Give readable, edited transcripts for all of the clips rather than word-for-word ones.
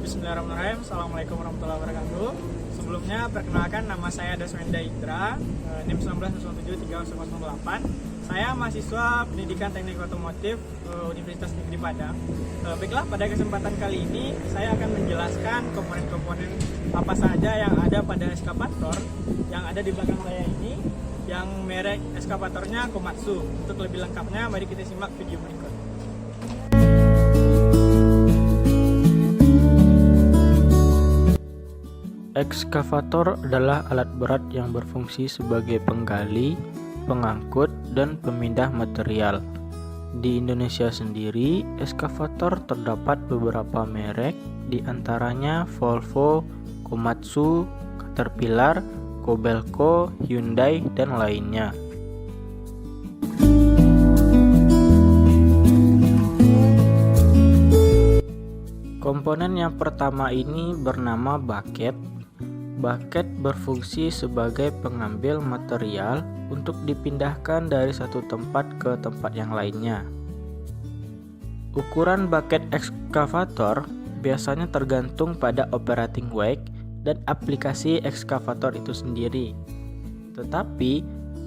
Bismillahirrahmanirrahim. Assalamualaikum warahmatullahi wabarakatuh. Sebelumnya perkenalkan, nama saya Daswenda Indra, NIM 19073008. Saya mahasiswa Pendidikan Teknik Otomotif Universitas Negeri Padang. Baiklah, pada kesempatan kali ini saya akan menjelaskan komponen-komponen apa saja yang ada pada eskavator yang ada di belakang saya ini, yang merek eskavatornya Komatsu. Untuk lebih lengkapnya, mari kita simak video berikut. Ekskavator adalah alat berat yang berfungsi sebagai penggali, pengangkut, dan pemindah material. Di Indonesia sendiri, ekskavator terdapat beberapa merek, di antaranya Volvo, Komatsu, Caterpillar, Kobelco, Hyundai, dan lainnya. Komponen yang pertama ini bernama bucket. Bucket berfungsi sebagai pengambil material untuk dipindahkan dari satu tempat ke tempat yang lainnya. Ukuran bucket ekskavator biasanya tergantung pada operating weight dan aplikasi ekskavator itu sendiri. Tetapi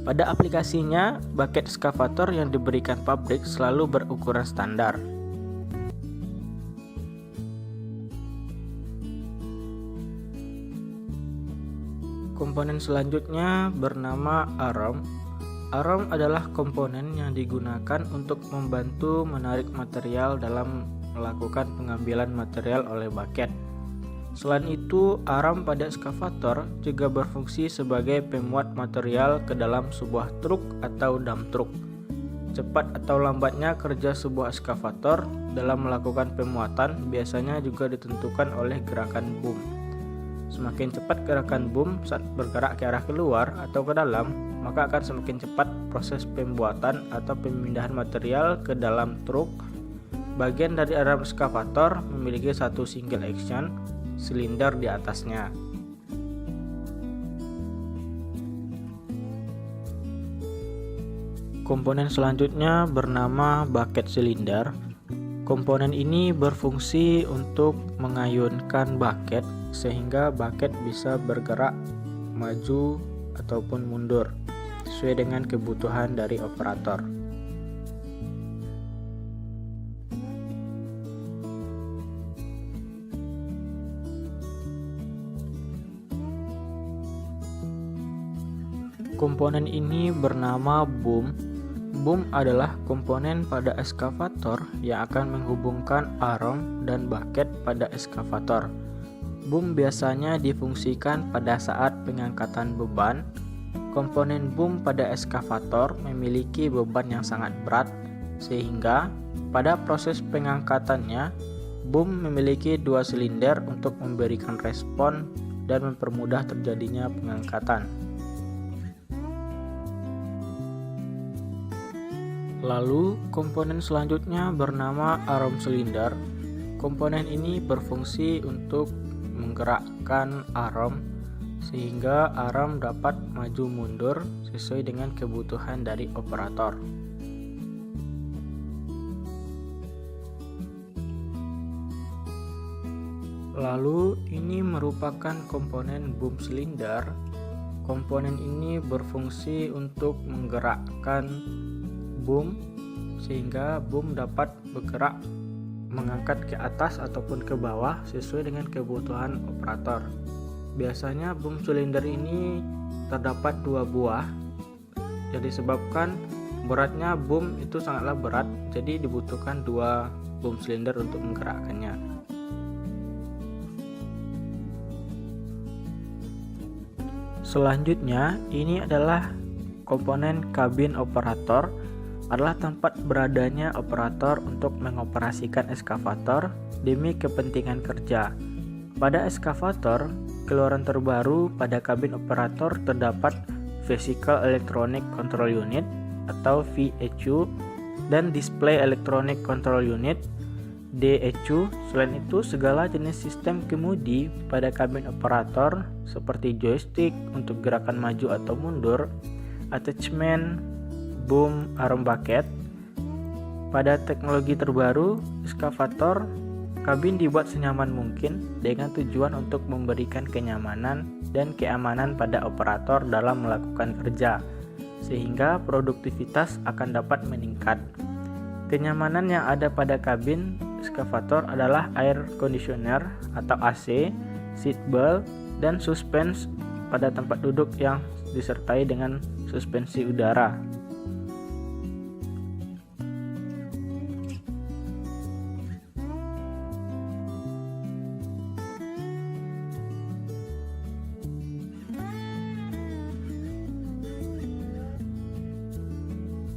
pada aplikasinya, bucket ekskavator yang diberikan pabrik selalu berukuran standar. Komponen selanjutnya bernama arm. Arm adalah komponen yang digunakan untuk membantu menarik material dalam melakukan pengambilan material oleh bucket. Selain itu, arm pada ekskavator juga berfungsi sebagai pemuat material ke dalam sebuah truk atau dump truck. Cepat atau lambatnya kerja sebuah ekskavator dalam melakukan pemuatan biasanya juga ditentukan oleh gerakan boom. Semakin cepat gerakan boom saat bergerak ke arah keluar atau ke dalam, maka akan semakin cepat proses pembuatan atau pemindahan material ke dalam truk. Bagian dari arm ekskavator memiliki satu single action silinder di atasnya. Komponen selanjutnya bernama bucket silinder. Komponen ini berfungsi untuk mengayunkan bucket sehingga bucket bisa bergerak maju ataupun mundur sesuai dengan kebutuhan dari operator. Komponen ini bernama boom. Boom adalah komponen pada ekskavator yang akan menghubungkan arm dan bucket pada ekskavator. Boom biasanya difungsikan pada saat pengangkatan beban. Komponen boom pada ekskavator memiliki beban yang sangat berat, sehingga pada proses pengangkatannya, boom memiliki dua silinder untuk memberikan respon dan mempermudah terjadinya pengangkatan. Lalu, komponen selanjutnya bernama arm silinder. Komponen ini berfungsi untuk menggerakkan arm sehingga arm dapat maju mundur sesuai dengan kebutuhan dari operator. Lalu, ini merupakan komponen boom silinder. Komponen ini berfungsi untuk menggerakkan boom sehingga boom dapat bergerak mengangkat ke atas ataupun ke bawah sesuai dengan kebutuhan operator. Biasanya boom silinder ini terdapat dua buah, yang disebabkan beratnya boom itu sangatlah berat, jadi dibutuhkan dua boom silinder untuk menggerakkannya. Selanjutnya, ini adalah komponen kabin operator. Adalah tempat beradanya operator untuk mengoperasikan ekskavator demi kepentingan kerja. Pada ekskavator, keluaran terbaru pada kabin operator terdapat Vehicle Electronic Control Unit atau VECU dan Display Electronic Control Unit DECU. Selain itu, segala jenis sistem kemudi pada kabin operator seperti joystick untuk gerakan maju atau mundur, attachment, boom, arm bucket. Pada teknologi terbaru, ekskavator Kabin dibuat senyaman mungkin dengan tujuan untuk memberikan kenyamanan dan keamanan pada operator dalam melakukan kerja, sehingga produktivitas akan dapat meningkat. Kenyamanan yang ada pada kabin eskavator adalah air conditioner atau AC, seat belt, dan suspensi pada tempat duduk yang disertai dengan suspensi udara.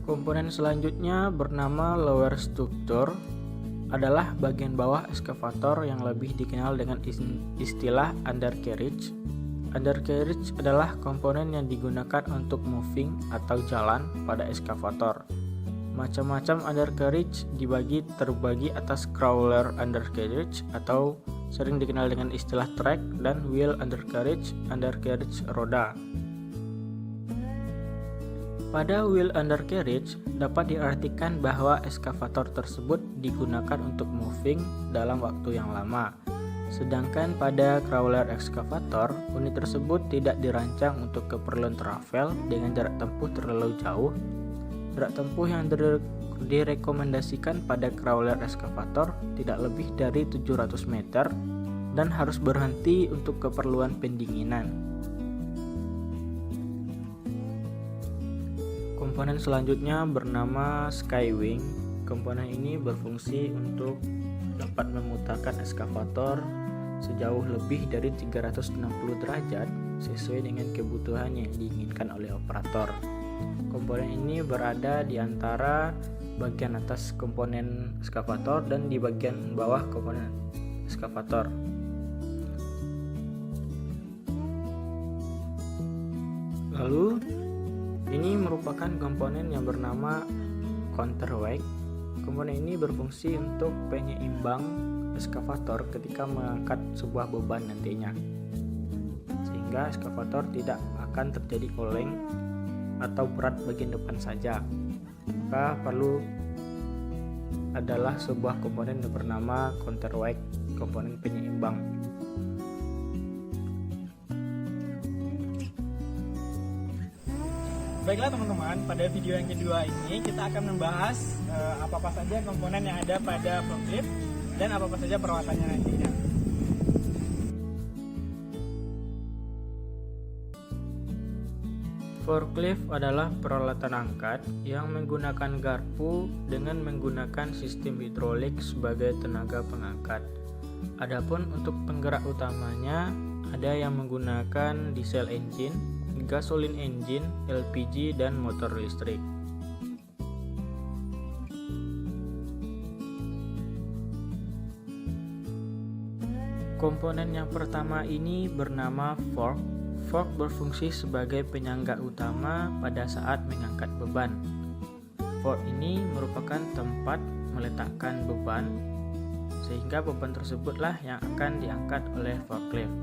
Komponen selanjutnya bernama lower structure, adalah bagian bawah eskavator yang lebih dikenal dengan istilah undercarriage. Undercarriage adalah komponen yang digunakan untuk moving atau jalan pada eskavator. Macam-macam undercarriage terbagi atas crawler undercarriage atau sering dikenal dengan istilah track, dan wheel undercarriage roda. Pada wheel undercarriage dapat diartikan bahwa eskavator tersebut digunakan untuk moving dalam waktu yang lama. Sedangkan pada crawler excavator, unit tersebut tidak dirancang untuk keperluan travel dengan jarak tempuh terlalu jauh. Jarak tempuh yang direkomendasikan pada crawler excavator tidak lebih dari 700 meter dan harus berhenti untuk keperluan pendinginan. Komponen selanjutnya bernama skywing. Komponen ini berfungsi untuk dapat memutarkan eskavator sejauh lebih dari 360 derajat sesuai dengan kebutuhan yang diinginkan oleh operator. Komponen ini berada di antara bagian atas komponen eskavator dan di bagian bawah komponen eskavator. Lalu ini merupakan komponen yang bernama counterweight. Komponen ini berfungsi untuk penyeimbang eskavator ketika mengangkat sebuah beban nantinya, sehingga eskavator tidak akan terjadi oleng atau berat bagian depan saja. Maka perlu adalah sebuah komponen yang bernama counterweight, komponen penyeimbang. Baiklah teman-teman, pada video yang kedua ini kita akan membahas apa-apa saja komponen yang ada pada forklift dan apa-apa saja perawatannya nantinya. Forklift adalah peralatan angkat yang menggunakan garpu dengan menggunakan sistem hidrolik sebagai tenaga pengangkat. Adapun untuk penggerak utamanya ada yang menggunakan diesel engine, gasoline engine, LPG, dan motor listrik. Komponen yang pertama ini bernama fork. Fork berfungsi sebagai penyangga utama pada saat mengangkat beban. Fork ini merupakan tempat meletakkan beban, sehingga beban tersebutlah yang akan diangkat oleh forklift.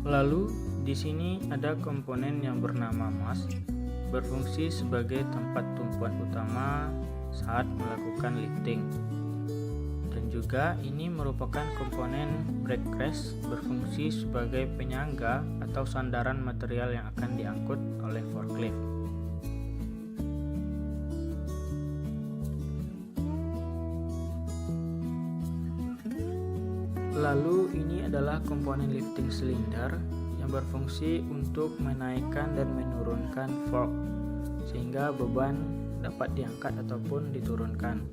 Lalu di sini ada komponen yang bernama mast, berfungsi sebagai tempat tumpuan utama saat melakukan lifting. Dan juga ini merupakan komponen brake rest, berfungsi sebagai penyangga atau sandaran material yang akan diangkut oleh forklift. Lalu ini adalah komponen lifting cylinder yang berfungsi untuk menaikkan dan menurunkan fork sehingga beban dapat diangkat ataupun diturunkan.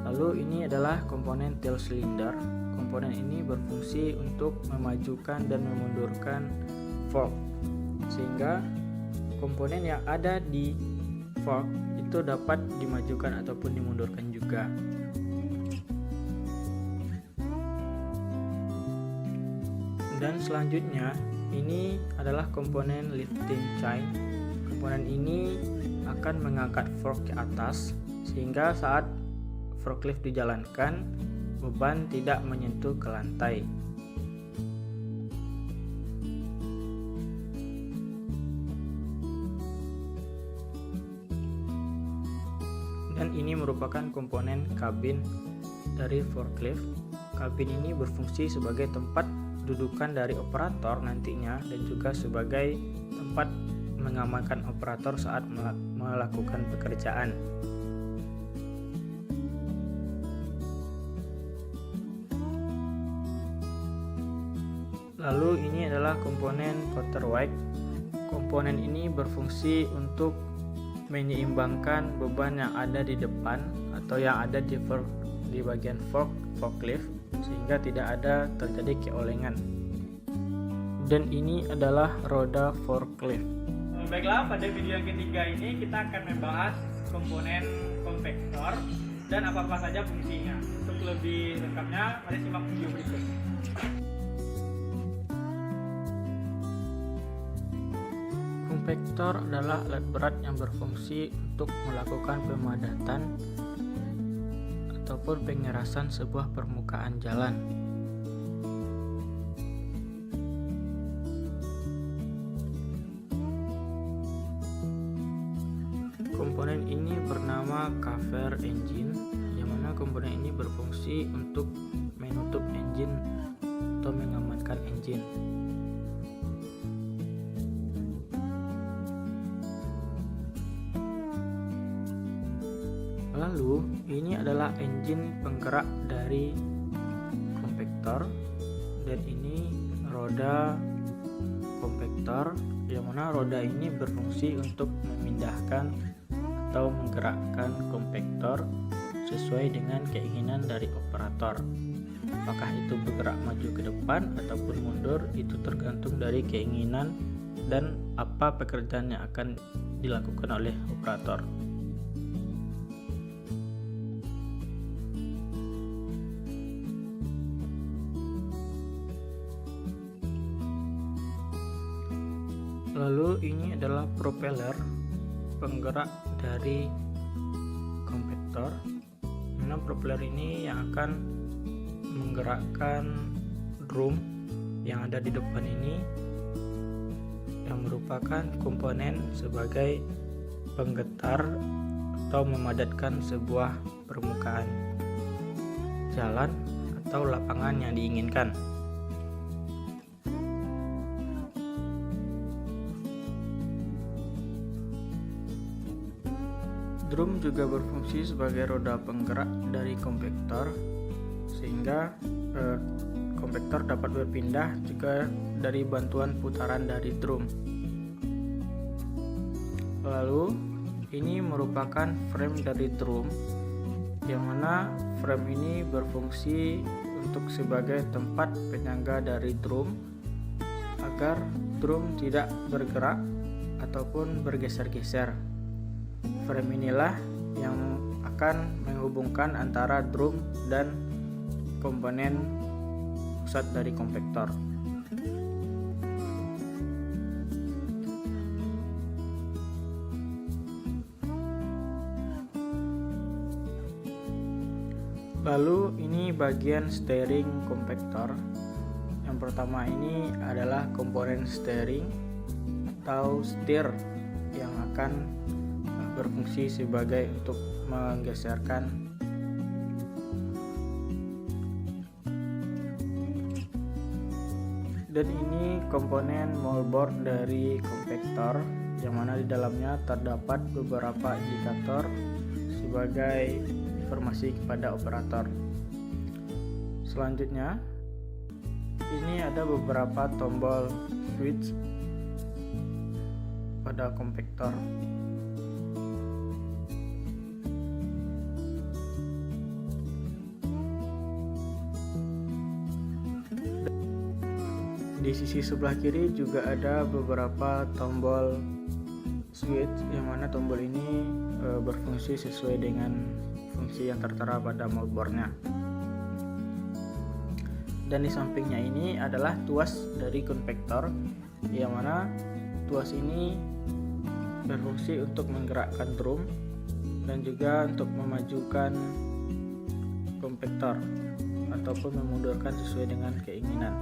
Lalu ini adalah komponen tail cylinder. Komponen ini berfungsi untuk memajukan dan memundurkan fork sehingga komponen yang ada di fork itu dapat dimajukan ataupun dimundurkan juga. Dan selanjutnya ini adalah komponen lifting chain. Komponen ini akan mengangkat fork ke atas sehingga saat forklift dijalankan beban tidak menyentuh ke lantai. Dan ini merupakan komponen kabin dari forklift. Kabin ini berfungsi sebagai tempat dudukan dari operator nantinya dan juga sebagai tempat mengamankan operator saat melakukan pekerjaan. Lalu ini adalah komponen counterweight. Komponen ini berfungsi untuk menyeimbangkan beban yang ada di depan atau yang ada di bagian forklift sehingga tidak ada terjadi keolengan. Dan ini adalah roda forklift. Baiklah, pada video yang ketiga ini kita akan membahas komponen kompaktor dan apa-apa saja fungsinya. Untuk lebih lengkapnya, mari simak video berikut. Kompaktor adalah alat berat yang berfungsi untuk melakukan pemadatan ataupun pengerasan sebuah permukaan jalan. Komponen ini bernama cover engine, yang mana komponen ini berfungsi untuk menutup engine atau mengamankan engine. Lalu ini adalah engine penggerak dari kompaktor, dan ini roda kompaktor, yang mana roda ini berfungsi untuk memindahkan atau menggerakkan kompaktor sesuai dengan keinginan dari operator. Apakah itu bergerak maju ke depan ataupun mundur, itu tergantung dari keinginan dan apa pekerjaan yang akan dilakukan oleh operator. Lalu ini adalah propeller, penggerak dari kompaktor. Nah, propeller ini yang akan menggerakkan drum yang ada di depan ini, yang merupakan komponen sebagai penggetar atau memadatkan sebuah permukaan jalan atau lapangan yang diinginkan. Drum juga berfungsi sebagai roda penggerak dari kompaktor, sehingga kompaktor dapat berpindah juga dari bantuan putaran dari drum. Lalu ini merupakan frame dari drum, yang mana frame ini berfungsi untuk sebagai tempat penyangga dari drum agar drum tidak bergerak ataupun bergeser-geser. Frame inilah yang akan menghubungkan antara drum dan komponen pusat dari kompaktor. Lalu ini bagian steering kompaktor. Yang pertama ini adalah komponen steering atau steer yang akan berfungsi sebagai untuk menggeserkan dan ini komponen moldboard dari kompaktor, yang mana di dalamnya terdapat beberapa indikator sebagai informasi kepada operator. Selanjutnya ini ada beberapa tombol switch pada kompaktor. Di sisi sebelah kiri juga ada beberapa tombol switch, yang mana tombol ini berfungsi sesuai dengan fungsi yang tertera pada moldboardnya. Dan di sampingnya ini adalah tuas dari kompaktor, yang mana tuas ini berfungsi untuk menggerakkan drum dan juga untuk memajukan kompaktor. ataupun memundurkan sesuai dengan keinginan.